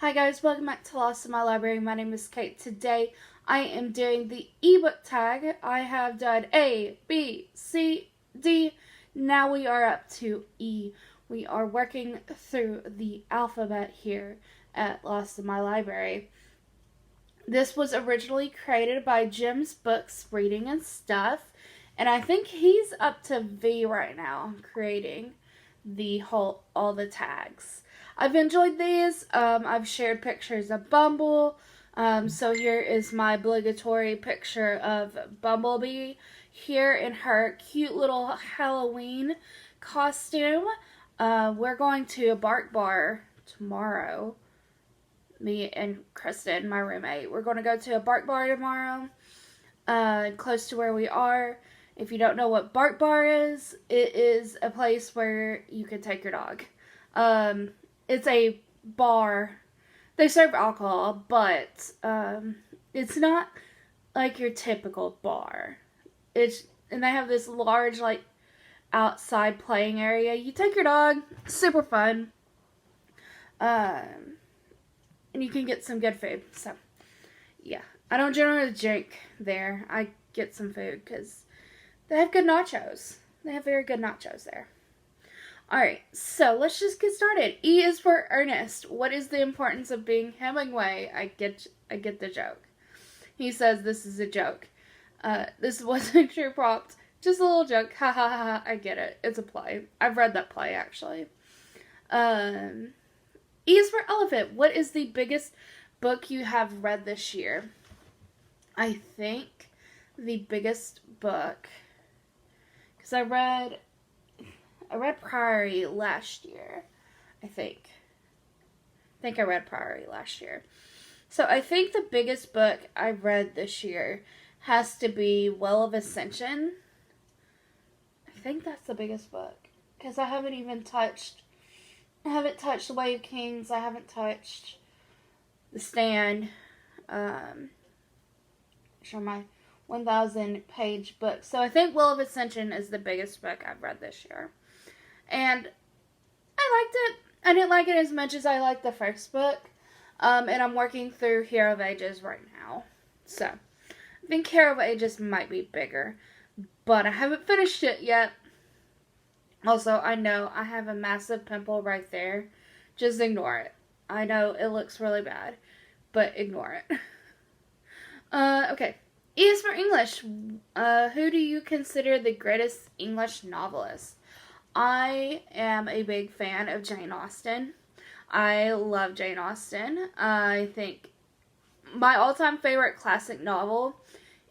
Hi guys, welcome back to Lost in My Library. My name is Kate. Today I am doing the ebook tag. I have done A, B, C, D. Now we are up to E. We are working through the alphabet here at Lost in My Library. This was originally created by Jim's Books, Reading and Stuff. And I think he's up to V right now, creating all the tags. I've enjoyed these. I've shared pictures of Bumble. So here is my obligatory picture of Bumblebee here in her cute little Halloween costume. We're going to a Bark Bar tomorrow. Me and Kristen, my roommate. We're going to go to a Bark Bar tomorrow, close to where we are. If you don't know what Bark Bar is, it is a place where you can take your dog. It's a bar. They serve alcohol, but it's not like your typical bar. And they have this large, like, outside playing area. You take your dog, super fun. And you can get some good food. So, yeah. I don't generally drink there. I get some food because they have good nachos. They have very good nachos there. Alright, so let's just get started. E is for Ernest. What is the importance of being Hemingway? I get the joke. He says this is a joke. This wasn't true prompt. Just a little joke. Ha ha ha ha. I get it. It's a play. I've read that play actually. E is for Elephant. What is the biggest book you have read this year? I think the biggest book, because I read Priory last year, I think I read Priory last year. So I think the biggest book I read this year has to be Well of Ascension. I think that's the biggest book, because I haven't touched The Way of Kings. I haven't touched The Stand. Which are my 1,000 page book. So I think Well of Ascension is the biggest book I've read this year. And I liked it. I didn't like it as much as I liked the first book. And I'm working through Hero of Ages right now. So I think Hero of Ages might be bigger. But I haven't finished it yet. Also, I know I have a massive pimple right there. Just ignore it. I know it looks really bad. But ignore it. Okay. E is for English. Who do you consider the greatest English novelist? I am a big fan of Jane Austen. I love Jane Austen. I think my all-time favorite classic novel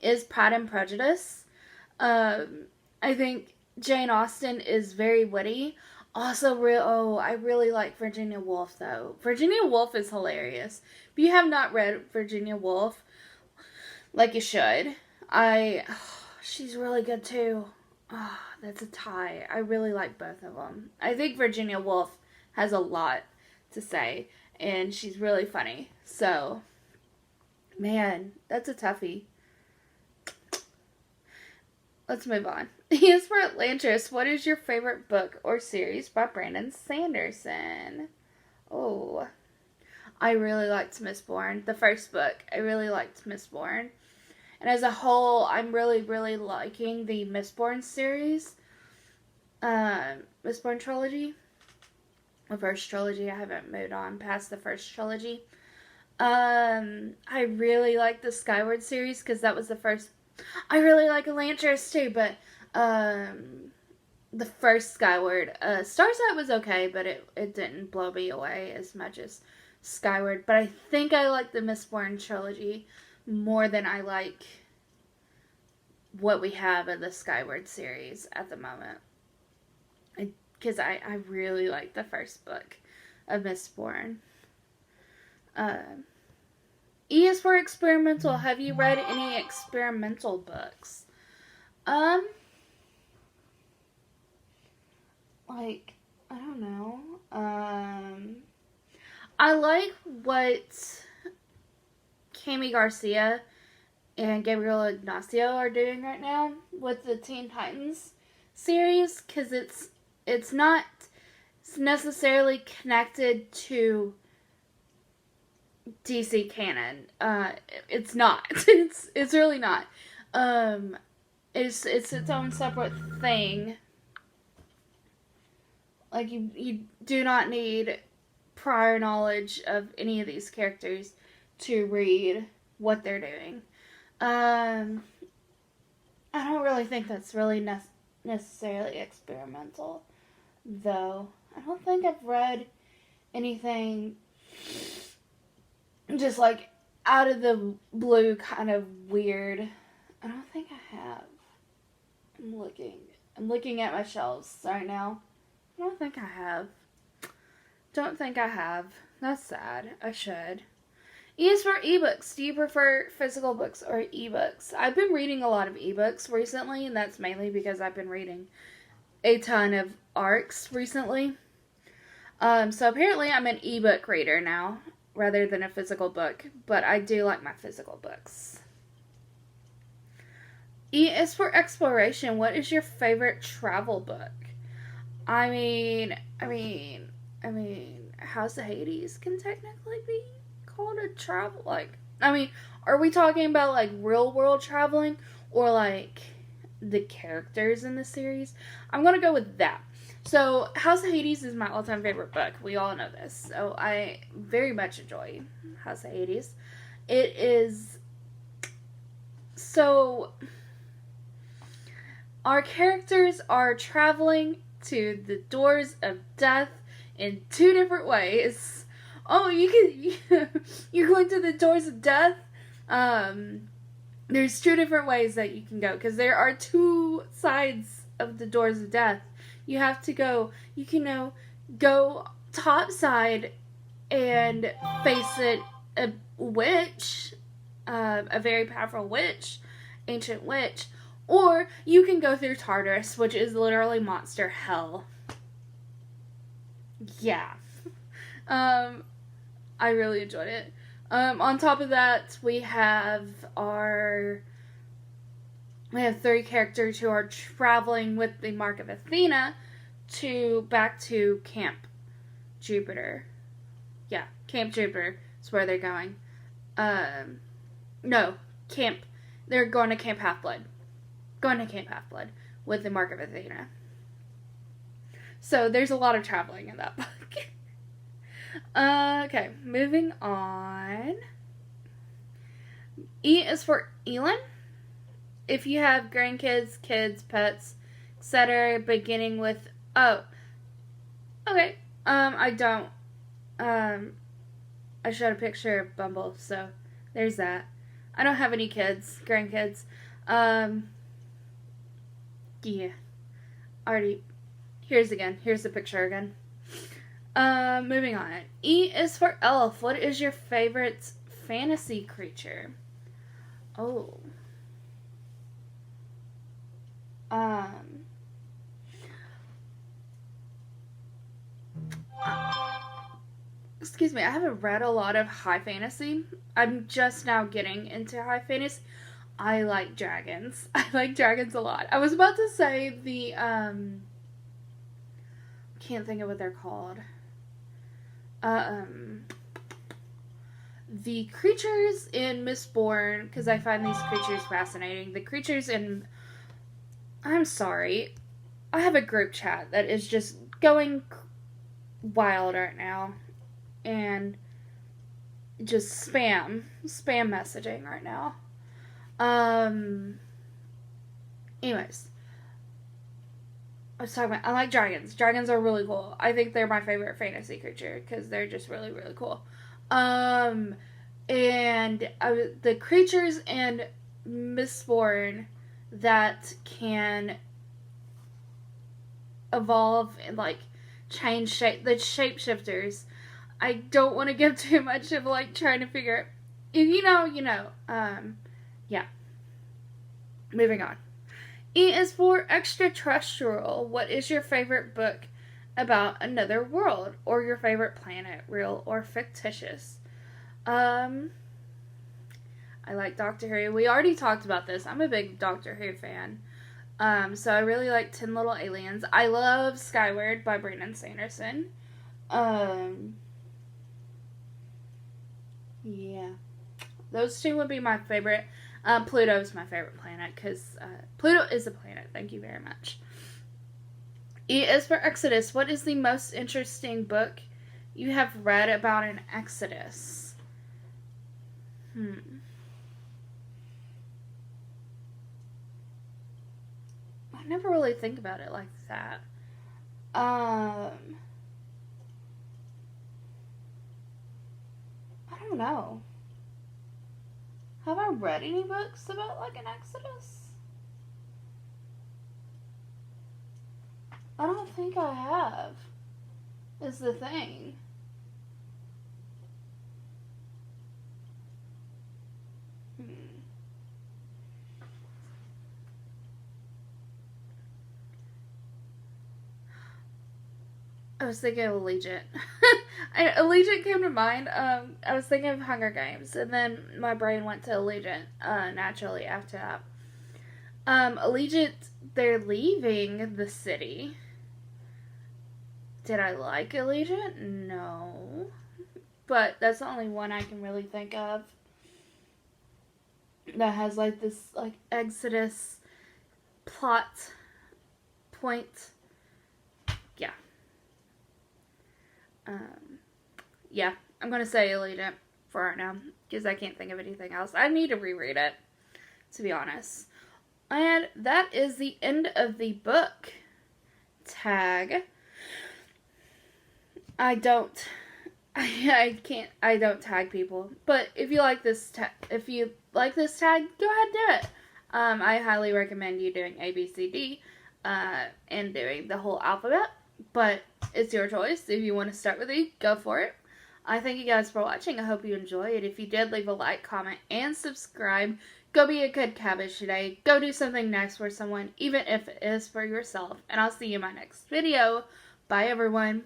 is Pride and Prejudice. I think Jane Austen is very witty. Also, I really like Virginia Woolf, though. Virginia Woolf is hilarious. If you have not read Virginia Woolf, like you should, she's really good, too. Oh, that's a tie. I really like both of them. I think Virginia Woolf has a lot to say, and she's really funny. So, man, that's a toughie. Let's move on. E is for Atlantis. What is your favorite book or series by Brandon Sanderson? Oh, I really liked Mistborn. The first book, I really liked Mistborn. And as a whole, I'm really, really liking the Mistborn series. Mistborn trilogy. The first trilogy. I haven't moved on past the first trilogy. I really like the Skyward series because that was the first. I really like Elantris too, but the first Skyward. Starsight was okay, but it didn't blow me away as much as Skyward. But I think I like the Mistborn trilogy more than I like what we have in the Skyward series at the moment. Because I really like the first book of Mistborn. E is for experimental. Have you read any experimental books? I don't know. I like what Cami Garcia and Gabriel Ignacio are doing right now with the Teen Titans series, because it's not necessarily connected to DC canon. It's not. It's really not. Um, it's its own separate thing. Like you do not need prior knowledge of any of these characters to read what they're doing. Um, I don't really think that's really necessarily experimental, though. I don't think I've read anything just like out of the blue, kind of weird. I don't think I have. I'm looking. I'm looking at my shelves right now. I don't think I have. Don't think I have. That's sad. I should. E is for ebooks. Do you prefer physical books or ebooks? I've been reading a lot of ebooks recently, and that's mainly because I've been reading a ton of ARCs recently. So apparently I'm an ebook reader now, rather than a physical book, but I do like my physical books. E is for exploration. What is your favorite travel book? I mean, House of Hades can technically be called a travel, like, are we talking about, like, real world traveling, or, like, the characters in the series? I'm gonna go with that. So, House of Hades is my all-time favorite book. We all know this. So, I very much enjoy House of Hades. It is... So, our characters are traveling to the doors of death in two different ways. Oh, you're going to the doors of death? There's two different ways that you can go, because there are two sides of the doors of death. You have to go, you can go top side and face a witch, a very powerful witch, ancient witch, or you can go through Tartarus, which is literally monster hell. Yeah. I really enjoyed it. On top of that, we have three characters who are traveling with the Mark of Athena back to Camp Jupiter. Yeah, Camp Jupiter is where they're going. They're going to Camp Half-Blood. Going to Camp Half-Blood with the Mark of Athena. So there's a lot of traveling in that book. Okay, moving on. E is for Elin. If you have grandkids, kids, pets, etc., beginning with okay. I don't. I showed a picture of Bumble, so there's that. I don't have any grandkids. Yeah. Already. Here's the picture again. Moving on. E is for elf. What is your favorite fantasy creature? Oh. Excuse me, I haven't read a lot of high fantasy. I'm just now getting into high fantasy. I like dragons. I like dragons a lot. I was about to say the, can't think of what they're called. The creatures in Mistborn, because I find these creatures fascinating. The creatures in... I'm sorry. I have a group chat that is just going wild right now. And just spam messaging right now. Anyways. I like dragons. Dragons are really cool. I think they're my favorite fantasy creature because they're just really, really cool. And the creatures in Mistborn that can evolve and like change shape, the shapeshifters. I don't want to give too much of like trying to figure, yeah. Moving on. E is for extraterrestrial. What is your favorite book about another world or your favorite planet, real or fictitious? I like Doctor Who. We already talked about this. I'm a big Doctor Who fan. So I really like 10 Little Aliens. I love Skyward by Brandon Sanderson. Yeah. Those two would be my favorite. Pluto is my favorite planet because Pluto is a planet. Thank you very much. E is for Exodus. What is the most interesting book you have read about an Exodus? I never really think about it like that. I don't know. Have I read any books about like an Exodus? I don't think I have. Is the thing. Hmm. I was thinking of Allegiant. Allegiant came to mind. I was thinking of Hunger Games, and then my brain went to Allegiant naturally after that. Allegiant, they're leaving the city. Did I like Allegiant? No. But that's the only one I can really think of that has like this like Exodus plot point. Yeah. Yeah, I'm gonna say Allegiant for right now because I can't think of anything else. I need to reread it, to be honest. And that is the end of the book tag. I don't tag people. But if you like this tag, go ahead and do it. I highly recommend you doing A, B, C, D, and doing the whole alphabet. But it's your choice. If you want to start with E, go for it. I thank you guys for watching. I hope you enjoyed. If you did, leave a like, comment, and subscribe. Go be a good cabbage today. Go do something nice for someone, even if it is for yourself. And I'll see you in my next video. Bye, everyone.